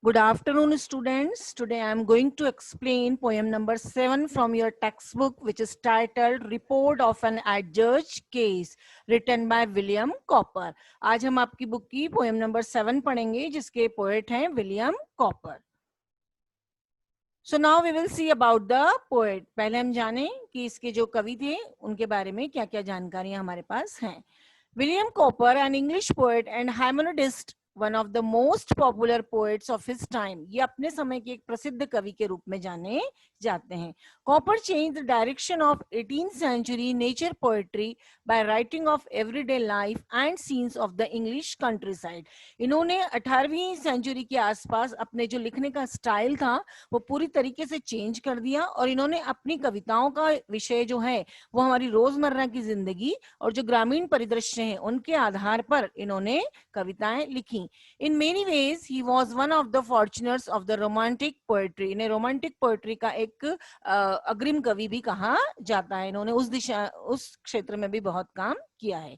Good afternoon, students. Today I am going to explain poem number 7 from your textbook, which is titled Report of an Adjudged Case, written by William Cowper. आज हम आपकी book की poem number 7 पढ़ेंगे, जिसके poet हैं William copper. So now we will see about the poet. पहले हम जानें कि इसके जो कवि थे उनके बारे में क्या-क्या जानकारियां हमारे पास हैं. William Cowper, an English poet and harmonist, one of the most popular poets of his time. ये अपने समय के एक प्रसिद्ध कवि के रूप में जाने जाते हैं. Cowper changed the direction of 18th century nature poetry by writing of everyday life and scenes of the English countryside. इन्होंने 18वीं सेंचुरी के आसपास अपने जो लिखने का स्टाइल था वो पूरी तरीके से चेंज कर दिया और इन्होंने अपनी कविताओं का विषय जो है वो हमारी रोजमर्रा की जिंदगी और जो ग्रामीण परिदृश्य हैं उनके आधार पर इन्होंने कविताएं लिखी. In many ways he was one of the forerunners of the romantic poetry. इन्हें रोमांटिक पोएट्री का एक अग्रिम कवि भी कहा जाता है. इन्होंने उस क्षेत्र में भी बहुत काम किया है.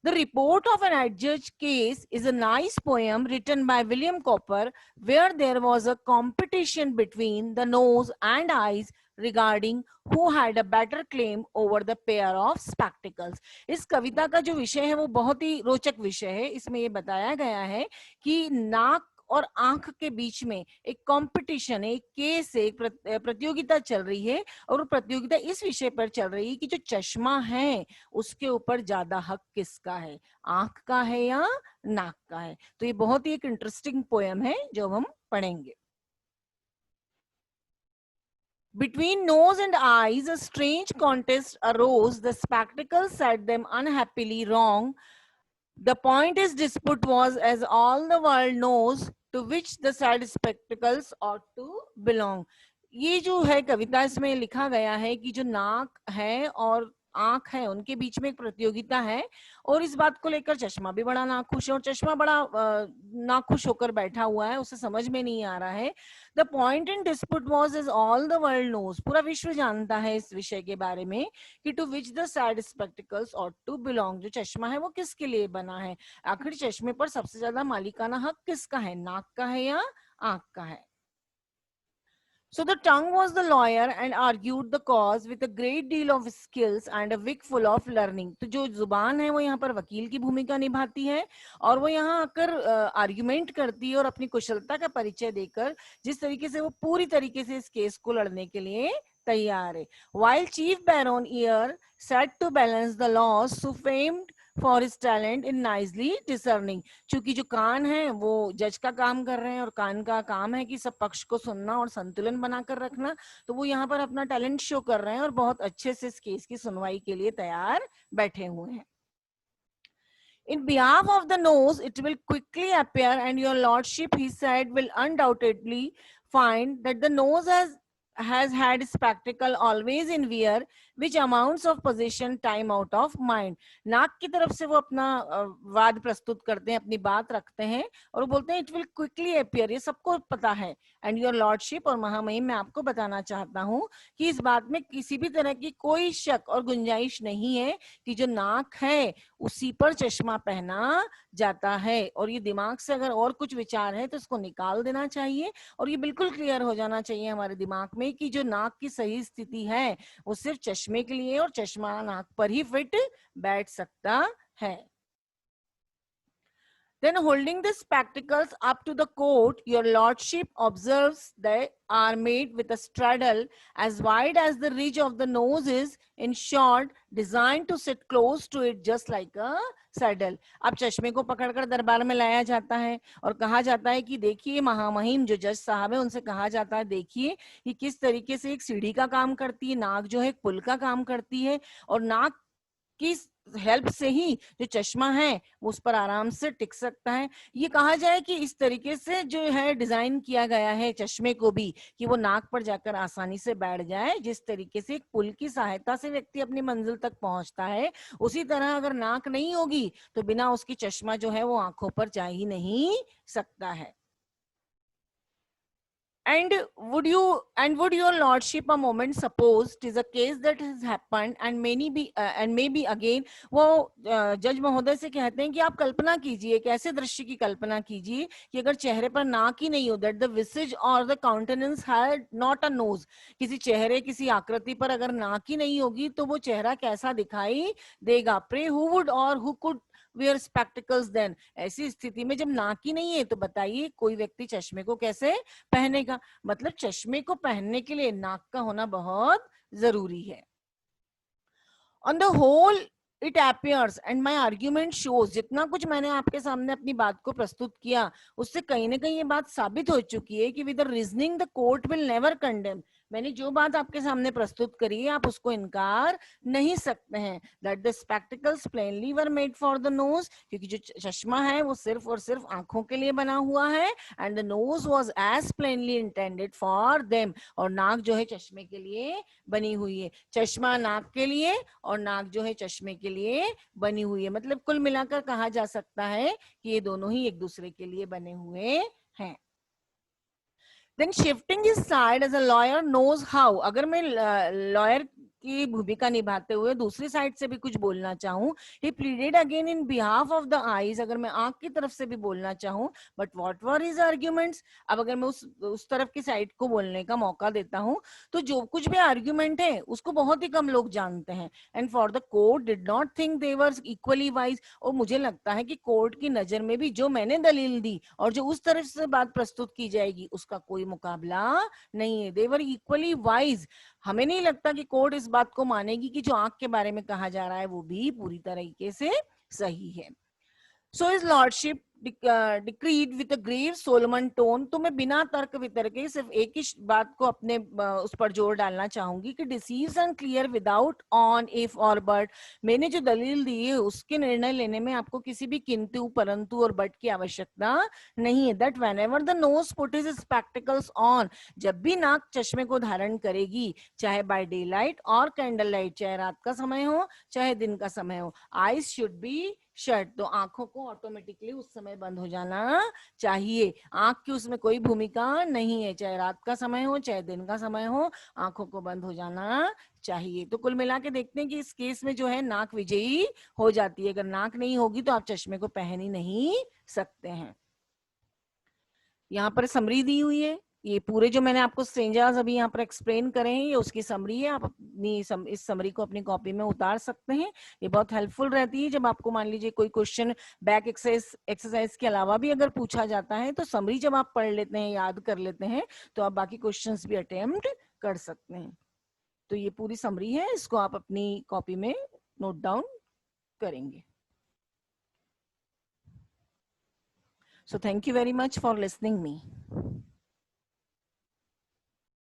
The Report of an Adjudged Case is a nice poem written by William Cowper where there was a competition between the nose and eyes regarding who had a better claim over the pair of spectacles. इस कविता का जो विषय है वो बहुत ही रोचक विषय है. इसमें ये बताया गया है कि नाक और आंख के बीच में एक कंपटीशन है, एक केस है, एक प्रतियोगिता चल रही है और वो प्रतियोगिता इस विषय पर चल रही है कि जो चश्मा है उसके ऊपर ज्यादा हक किसका है, आंख का है या नाक का है. तो ये बहुत ही एक इंटरेस्टिंग पोएम है जो हम पढ़ेंगे. Between nose and eyes, a strange contest arose. The spectacles set them unhappily wrong. The pointless dispute was, as all the world knows, to which the said spectacles ought to belong. ये जो है कविता, इसमें लिखा गया है कि जो नाक है और आंख है उनके बीच में एक प्रतियोगिता है और इस बात को लेकर चश्मा भी बड़ा नाखुश है और चश्मा बड़ा नाखुश होकर बैठा हुआ है, उसे समझ में नहीं आ रहा है. The point in dispute was, as all the world knows, पूरा विश्व जानता है इस विषय के बारे में कि to which the said spectacles ought to belong, जो चश्मा है वो किसके लिए बना है, आखिर चश्मे पर सबसे ज्यादा मालिकाना हक किसका है, नाक का है या आंख का है. So the tongue was the lawyer and argued the cause with a great deal of skills and a wig full of learning. तो जो जुबान है वो यहाँ पर वकील की भूमिका निभाती है और वो यहाँ आकर आर्ग्यूमेंट करती है और अपनी कुशलता का परिचय देकर जिस तरीके से वो पूरी तरीके से इस केस को लड़ने के लिए तैयार है. While Chief Baron Ear sat to balance the laws, so famed for his talent in nicely discerning. चूंकि जो कान है वो जज का काम कर रहे हैं और कान का काम है कि सब पक्ष को सुनना और संतुलन बनाकर रखना, तो वो यहाँ पर अपना टैलेंट शो कर रहे हैं और बहुत अच्छे से इस केस की सुनवाई के लिए तैयार बैठे हुए हैं. In behalf of the nose, it will quickly appear, and your lordship, he said, will undoubtedly find that the nose has had spectacle always in wear, which amounts of possession time out of mind. नाक की तरफ से वो अपना वाद प्रस्तुत करते हैं, अपनी बात रखते हैं और वो बोलते हैं इट विल क्विकली अपियर, ये सबको पता है. एंड योर लॉर्डशिप, और महामहिम मैं आपको बताना चाहता हूँ कि इस बात में किसी भी तरह की कोई शक और गुंजाइश नहीं है कि जो नाक है उसी पर चश्मा पहना जाता है और ये दिमाग से अगर और कुछ विचार है तो इसको निकाल देना चाहिए और ये बिल्कुल क्लियर हो जाना चाहिए हमारे दिमाग में कि जो नाक की सही स्थिति है वो सिर्फ चश्मे के लिए और चश्मा नाक पर ही फिट बैठ सकता है. Then holding the spectacles up to the court, your lordship observes they are made with a straddle as wide as the ridge of the nose is, in short, designed to sit close to it just like a saddle. अब चश्मे को पकड़कर दरबार में लाया जाता है और कहा जाता है कि देखिए महामहिम जो जज साहब है उनसे कहा जाता है देखिए कि किस तरीके से एक सीढ़ी का काम करती है, नाक जो है एक पुल का काम करती है और नाक की हेल्प से ही जो चश्मा है वो उस पर आराम से टिक सकता है. ये कहा जाए कि इस तरीके से जो है डिजाइन किया गया है चश्मे को भी कि वो नाक पर जाकर आसानी से बैठ जाए. जिस तरीके से एक पुल की सहायता से व्यक्ति अपनी मंजिल तक पहुंचता है, उसी तरह अगर नाक नहीं होगी तो बिना उसकी चश्मा जो है वो आंखों पर जा ही नहीं सकता है. And would your lordship a moment suppose it is a case that has happened and maybe again, वो जज महोदय से कहते हैं कि आप कल्पना कीजिए, एक ऐसे दृश्य की कल्पना कीजिए कि अगर चेहरे पर नाक ही नहीं हो, दैट द विसेज और the countenance had not a knows, किसी चेहरे किसी आकृति पर अगर नाक ही नहीं होगी तो वो चेहरा कैसा दिखाई देगा? प्रे हु वुड और who could wear spectacles then? ऐसी स्थिति में जब नाक ही नहीं है तो बताइए कोई व्यक्ति चश्मे को कैसे पहनेगा? मतलब चश्मे को पहनने के लिए नाक का होना बहुत जरूरी है. On the whole it appears and my argument shows, जितना कुछ मैंने आपके सामने अपनी बात को प्रस्तुत किया उससे कहीं ना कहीं ये बात साबित हो चुकी है कि with the reasoning the court will never condemn. मैंने जो बात आपके सामने प्रस्तुत करी है आप उसको इनकार नहीं सकते हैं. That the spectacles plainly were made for the nose, क्योंकि जो चश्मा है वो सिर्फ और सिर्फ आंखों के लिए बना हुआ है. And the nose was as plainly intended for them, और नाक जो है चश्मे के लिए बनी हुई है. चश्मा नाक के लिए और नाक जो है चश्मे के लिए बनी हुई है. मतलब कुल मिलाकर कहा जा सकता है कि ये दोनों ही एक दूसरे के लिए बने हुए हैं. Then shifting his side as a lawyer knows how, अगर मैं लॉयर की भूमिका निभाते हुए दूसरी साइड से भी कुछ बोलना चाहूँ, he pleaded again in behalf of the eyes, अगर मैं आंख की तरफ से भी बोलना चाहूँ, but what were his arguments? अब अगर मैं उस तरफ की साइड को बोलने का मौका देता हूँ तो जो कुछ भी आर्ग्यूमेंट है उसको बहुत ही कम लोग जानते हैं. And for the court did not think they were equally wise, और मुझे लगता है कि कोर्ट की नजर में भी जो मैंने दलील दी और जो उस तरफ से बात प्रस्तुत की जाएगी उसका कोई मुकाबला नहीं है. दे वर इक्वली वाइज. हमें नहीं लगता कि कोर्ट इस बात को मानेगी कि जो आंख के बारे में कहा जा रहा है वो भी पूरी तरीके से सही है. So his lordship decreed with a grave solemn tone. तो मैं बिना तर्क वितर्क के सिर्फ एक ही बात को अपने उस पर जोर डालना चाहूंगी कि deceives and clear without on if और बट. मैंने जो दलील दी है उसके निर्णय लेने में आपको किसी भी किंतु परंतु और बट की आवश्यकता नहीं है. That whenever the nose put his spectacles on, जब भी नाक चश्मे को धारण करेगी, चाहे बाय डे लाइट और कैंडल लाइट, चाहे रात का समय हो चाहे दिन का समय हो, आईज शुड बी शट, तो आंखों को ऑटोमेटिकली उस समय बंद हो जाना चाहिए. आंख की उसमें कोई भूमिका नहीं है, चाहे रात का समय हो चाहे दिन का समय हो, आंखों को बंद हो जाना चाहिए. तो कुल मिला के देखते हैं कि इस केस में जो है नाक विजयी हो जाती है. अगर नाक नहीं होगी तो आप चश्मे को पहन ही नहीं सकते हैं. यहाँ पर समरी दी हुई है. ये पूरे जो मैंने आपको स्ट्रेंजर्स अभी यहाँ पर एक्सप्लेन करे हैं ये उसकी समरी है. आप अपनी इस समरी को अपनी कॉपी में उतार सकते हैं. ये बहुत हेल्पफुल रहती है जब आपको मान लीजिए कोई क्वेश्चन बैक एक्सरसाइज के अलावा भी अगर पूछा जाता है तो समरी जब आप पढ़ लेते हैं, याद कर लेते हैं, तो आप बाकी क्वेश्चंस भी अटेम्प्ट कर सकते हैं. तो ये पूरी समरी है, इसको आप अपनी कॉपी में नोट डाउन करेंगे. So thank you very much for listening me.